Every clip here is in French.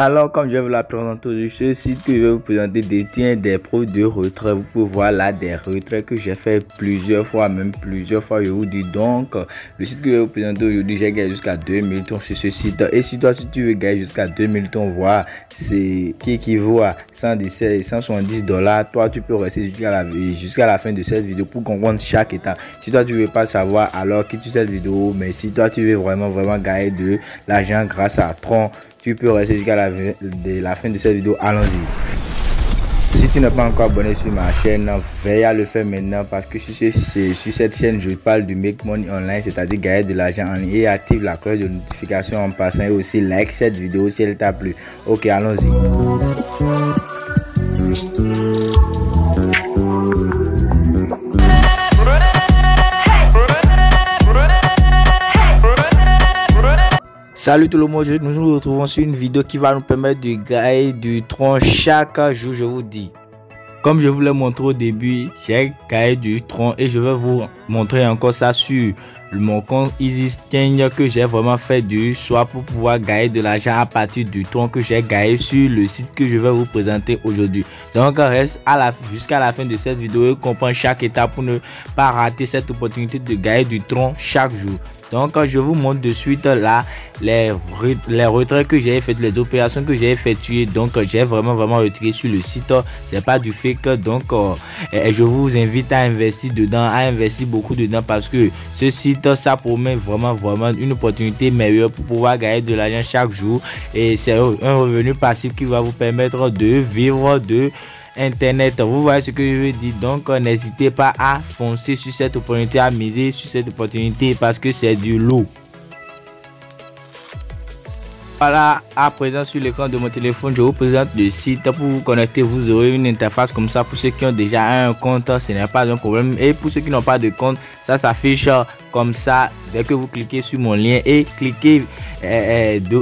Alors, comme je vais vous la présenter aujourd'hui, ce site que je vais vous présenter détient des preuves de retrait. Vous pouvez voir là des retraits que j'ai fait plusieurs fois, je vous dis. Donc, le site que je vais vous présenter aujourd'hui, j'ai gagné jusqu'à 2000 tons sur ce site. Et si toi, si tu veux gagner jusqu'à 2000 tons, voir, c'est qui équivaut à 117 et 170 $, toi, tu peux rester jusqu'à la fin de cette vidéo pour comprendre chaque étape. Si toi, tu veux pas savoir, alors quitte cette vidéo. Mais si toi, tu veux vraiment gagner de l'argent grâce à Tron, tu peux rester jusqu'à la fin de cette vidéo. Allons-y. Si tu n'es pas encore abonné sur ma chaîne, veille à le faire maintenant parce que sur cette chaîne, je parle du make money online, c'est-à-dire gagner de l'argent en ligne, et active la cloche de notification en passant, et aussi like cette vidéo si elle t'a plu. Ok, allons-y. Salut tout le monde, nous nous retrouvons sur une vidéo qui va nous permettre de gagner du Tron chaque jour, je vous dis. Comme je vous l'ai montré au début, j'ai gagné du Tron et je vais vous montrer encore ça sur mon compte EasySchange que j'ai vraiment fait du choix pour pouvoir gagner de l'argent à partir du Tron que j'ai gagné sur le site que je vais vous présenter aujourd'hui. Donc reste jusqu'à la fin de cette vidéo et comprends chaque étape pour ne pas rater cette opportunité de gagner du Tron chaque jour. Donc je vous montre de suite là les retraits que j'ai fait, les opérations que j'ai effectuées. Donc j'ai vraiment retiré sur le site, c'est pas du fake. Donc je vous invite à investir dedans, à investir beaucoup dedans, parce que ce site, ça promet vraiment une opportunité meilleure pour pouvoir gagner de l'argent chaque jour, et c'est un revenu passif qui va vous permettre de vivre de Internet. Vous voyez ce que je veux dire. Donc n'hésitez pas à foncer sur cette opportunité, à miser sur cette opportunité, parce que c'est du lot. Voilà, à présent sur l'écran de mon téléphone, je vous présente le site. Pour vous connecter, vous aurez une interface comme ça. Pour ceux qui ont déjà un compte, ce n'est pas un problème, et pour ceux qui n'ont pas de compte, ça s'affiche comme ça dès que vous cliquez sur mon lien, et cliquez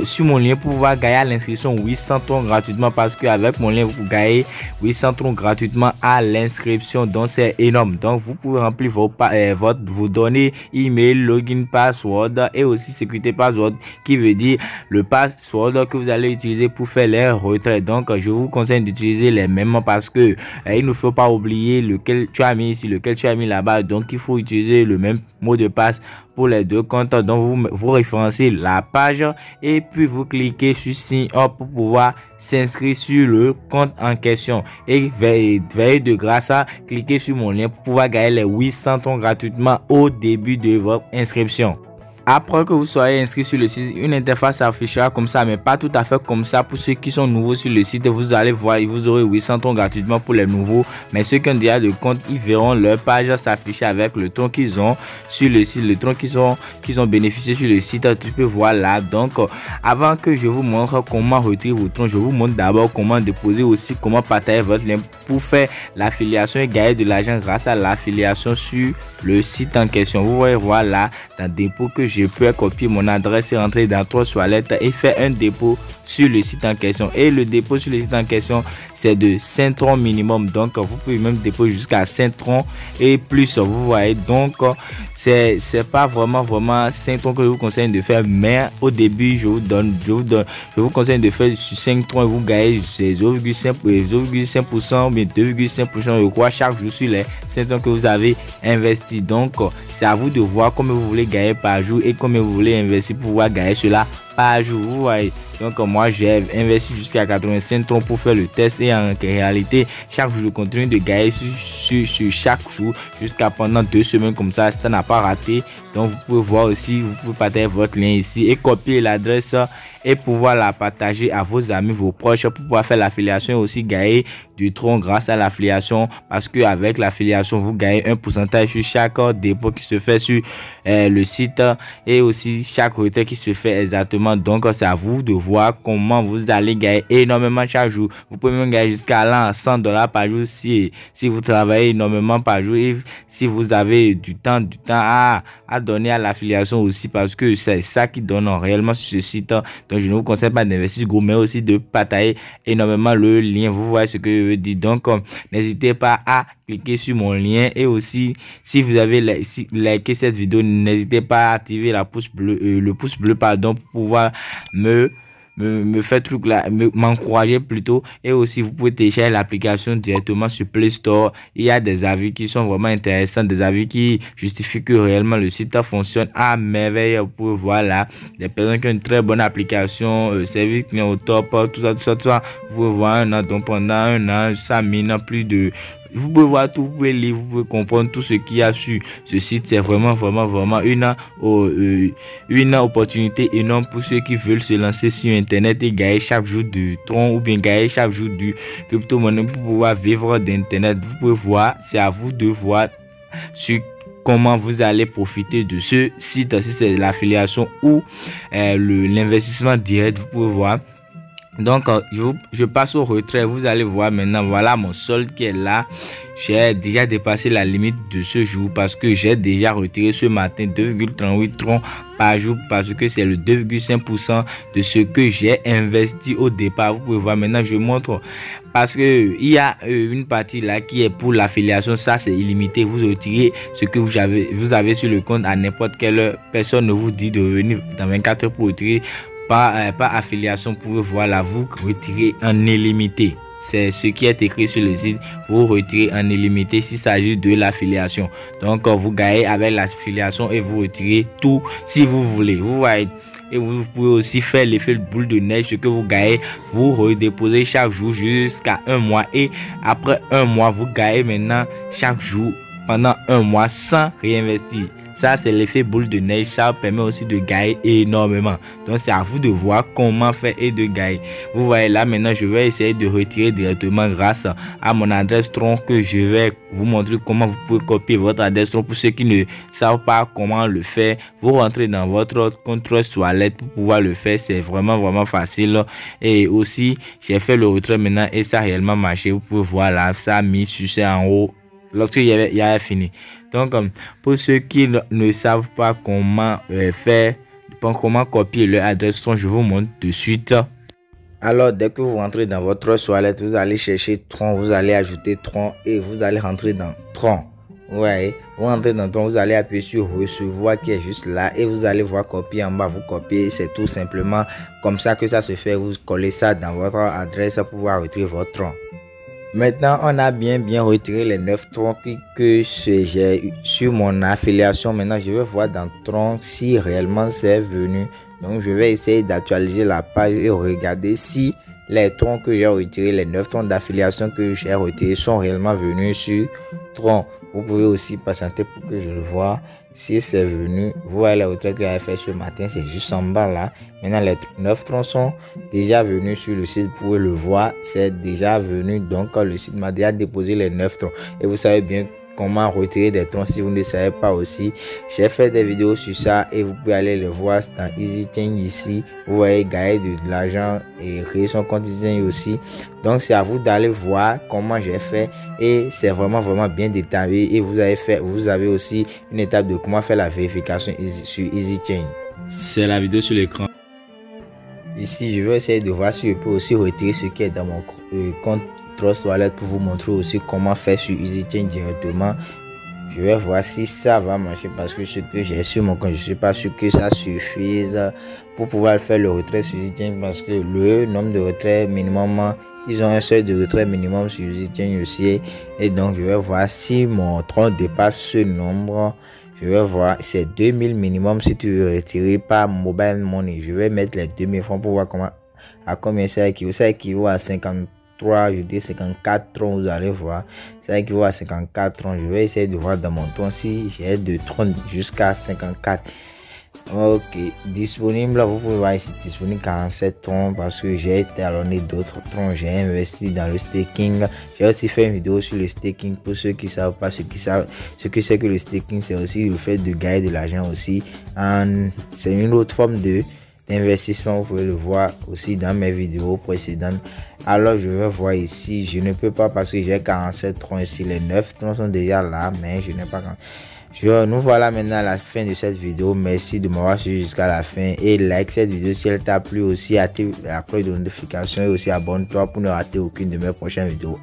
sur mon lien pour pouvoir gagner à l'inscription 800 tons gratuitement, parce qu'avec mon lien vous gagnez 800 tons gratuitement à l'inscription. Donc c'est énorme. Donc vous pouvez remplir vos données email, login, password, et aussi sécurité password, qui veut dire le password que vous allez utiliser pour faire les retraits. Donc je vous conseille d'utiliser les mêmes, parce que il ne faut pas oublier lequel tu as mis ici, lequel tu as mis là-bas. Donc il faut utiliser le même mot de passe pour les deux comptes. Donc vous référencez la page et puis vous cliquez sur sign up pour pouvoir s'inscrire sur le compte en question, et veillez de grâce à cliquer sur mon lien pour pouvoir gagner les 800 tons gratuitement au début de votre inscription. Après que vous soyez inscrit sur le site, une interface s'affichera comme ça, mais pas tout à fait comme ça. Pour ceux qui sont nouveaux sur le site, vous allez voir, vous aurez 800 tons gratuitement pour les nouveaux. Mais ceux qui ont déjà le compte, ils verront leur page s'afficher avec le tron qu'ils ont sur le site, le tron qu'ils ont bénéficié sur le site. Tu peux voir là. Donc, avant que je vous montre comment retirer vos trons, je vous montre d'abord comment déposer, aussi comment partager votre lien pour faire l'affiliation et gagner de l'argent grâce à l'affiliation sur le site en question. Vous voyez, voilà, dans dépôt, que je peux copier mon adresse et rentrer dans 3 toilettes et faire un dépôt sur le site en question. Et le dépôt sur le site en question, c'est de 5 troncs minimum. Donc vous pouvez même déposer jusqu'à 5 troncs et plus, vous voyez. Donc c'est pas vraiment 5 troncs que je vous conseille de faire, mais au début je vous conseille de faire sur 5 troncs et vous gagnez 0,5% mais 2,5% je crois chaque jour sur les 5 troncs que vous avez investi. Donc c'est à vous de voir combien vous voulez gagner par jour et combien vous voulez investir pour pouvoir gagner cela par jour, vous voyez. Donc moi j'ai investi jusqu'à 85 tons pour faire le test, et en réalité chaque jour je continue de gagner sur chaque jour jusqu'à pendant 2 semaines comme ça n'a pas raté. Donc vous pouvez voir aussi, vous pouvez partager votre lien ici et copier l'adresse et pouvoir la partager à vos amis, vos proches, pour pouvoir faire l'affiliation et aussi gagner du Tron grâce à l'affiliation, parce que avec l'affiliation vous gagnez un pourcentage sur chaque dépôt qui se fait sur le site, et aussi chaque retrait qui se fait exactement. Donc c'est à vous de voir comment vous allez gagner énormément chaque jour. Vous pouvez même gagner jusqu'à 100 $ par jour si vous travaillez énormément par jour, et si vous avez du temps à donner à l'affiliation aussi, parce que c'est ça qui donne réellement sur ce site. Donc je ne vous conseille pas d'investir gros, mais aussi de partager énormément le lien. Vous voyez ce que je veux dire. Donc n'hésitez pas à cliquer sur mon lien, et aussi si vous avez liké cette vidéo, n'hésitez pas à activer le pouce bleu pour pouvoir me me fait truc là, m'encourager plutôt. Et aussi, vous pouvez télécharger l'application directement sur Play Store. Il y a des avis qui sont vraiment intéressants, des avis qui justifient que réellement le site fonctionne à merveille. Vous pouvez voir là, des personnes qui ont une très bonne application, service client au top, tout ça. Vous pouvez voir un an, donc pendant un an, ça mine plus de... Vous pouvez voir tout, vous pouvez lire, vous pouvez comprendre tout ce qu'il y a sur ce site. C'est vraiment une opportunité énorme pour ceux qui veulent se lancer sur Internet et gagner chaque jour du tron ou bien gagner chaque jour du crypto-monnaie pour pouvoir vivre d'Internet. Vous pouvez voir, c'est à vous de voir sur comment vous allez profiter de ce site, si c'est l'affiliation ou l'investissement direct. Vous pouvez voir. Donc je passe au retrait. Vous allez voir maintenant, voilà mon solde qui est là. J'ai déjà dépassé la limite de ce jour parce que j'ai déjà retiré ce matin 2,38 troncs par jour parce que c'est le 2,5% de ce que j'ai investi au départ. Vous pouvez voir maintenant, je montre parce que il y a une partie là qui est pour l'affiliation. Ça c'est illimité. Vous retirez ce que vous avez sur le compte à n'importe quelle heure. Personne ne vous dit de revenir dans 24 heures pour retirer. Par affiliation, vous pouvez voir là, vous retirez en illimité. C'est ce qui est écrit sur le site. Vous retirez en illimité s'il s'agit de l'affiliation. Donc, vous gagnez avec l'affiliation et vous retirez tout si vous voulez. Vous voyez. Et vous pouvez aussi faire l'effet de boule de neige. Ce que vous gagnez, vous redéposez chaque jour jusqu'à un mois. Et après un mois, vous gagnez maintenant chaque jour pendant un mois sans réinvestir. Ça, c'est l'effet boule de neige. Ça permet aussi de gagner énormément. Donc, c'est à vous de voir comment faire et de gagner. Vous voyez là, maintenant, je vais essayer de retirer directement grâce à mon adresse tronc que je vais vous montrer comment vous pouvez copier votre adresse tronc. Pour ceux qui ne savent pas comment le faire, vous rentrez dans votre compte Trust Wallet pour pouvoir le faire. C'est vraiment facile. Et aussi, j'ai fait le retrait maintenant et ça a réellement marché. Vous pouvez voir là, ça a mis succès en haut lorsqu'il y avait fini. Donc, pour ceux qui ne savent pas comment faire, comment copier leur adresse tronc, je vous montre de suite. Alors, dès que vous rentrez dans votre wallet, vous allez chercher tronc, vous allez ajouter tronc et vous allez rentrer dans tronc. Ouais, vous rentrez dans tronc, vous allez appuyer sur recevoir qui est juste là et vous allez voir copier en bas. Vous copiez, c'est tout simplement comme ça que ça se fait. Vous collez ça dans votre adresse pour pouvoir retirer votre tronc. Maintenant, on a bien retiré les 9 troncs que j'ai sur mon affiliation. Maintenant, je vais voir dans tronc si réellement c'est venu. Donc, je vais essayer d'actualiser la page et regarder si les troncs que j'ai retirés, les 9 troncs d'affiliation que j'ai retirés sont réellement venus sur tronc. Vous pouvez aussi patienter pour que je le vois si c'est venu. Vous voyez les retraits que j'ai fait ce matin, c'est juste en bas là. Maintenant, les 9 troncs sont déjà venus sur le site. Vous pouvez le voir, c'est déjà venu. Donc, le site m'a déjà déposé les 9 troncs. Et vous savez bien comment retirer des troncs si vous ne savez pas aussi. J'ai fait des vidéos sur ça et vous pouvez aller le voir dans EasyChange ici. Vous voyez gagner de l'argent et créer son compte EasyChange aussi. Donc c'est à vous d'aller voir comment j'ai fait et c'est vraiment bien détaillé et vous avez aussi une étape de comment faire la vérification sur EasyChange. C'est la vidéo sur l'écran. Ici je vais essayer de voir si je peux aussi retirer ce qui est dans mon compte Trust Wallet pour vous montrer aussi comment faire sur EasyChange directement. Je vais voir si ça va marcher parce que ce que j'ai sur mon compte, je ne suis pas sûr que ça suffise pour pouvoir faire le retrait sur EasyChange parce que le nombre de retraits minimum, ils ont un seuil de retrait minimum sur EasyChange aussi. Et donc je vais voir si mon tronc dépasse ce nombre. Je vais voir, c'est 2000 minimum si tu veux retirer par mobile money. Je vais mettre les 2000 francs pour voir à combien ça équivaut. Ça équivaut à 53, je dis 54 troncs, vous allez voir. Ça équivaut à 54 troncs. Je vais essayer de voir dans mon tronc si j'ai de troncs jusqu'à 54. Ok, disponible, vous pouvez voir ici, disponible 47 troncs parce que j'ai talonné d'autres troncs. J'ai investi dans le staking. J'ai aussi fait une vidéo sur le staking pour ceux qui ne savent pas ce que c'est que le staking. C'est aussi le fait de gagner de l'argent aussi. C'est une autre forme d'investissement. Vous pouvez le voir aussi dans mes vidéos précédentes. Alors je vais voir ici, je ne peux pas parce que j'ai 47 troncs ici. Les 9 troncs sont déjà là, mais je n'ai pas. Nous voilà maintenant à la fin de cette vidéo. Merci de m'avoir suivi jusqu'à la fin et like cette vidéo si elle t'a plu. Aussi active la cloche de notification et aussi abonne-toi pour ne rater aucune de mes prochaines vidéos.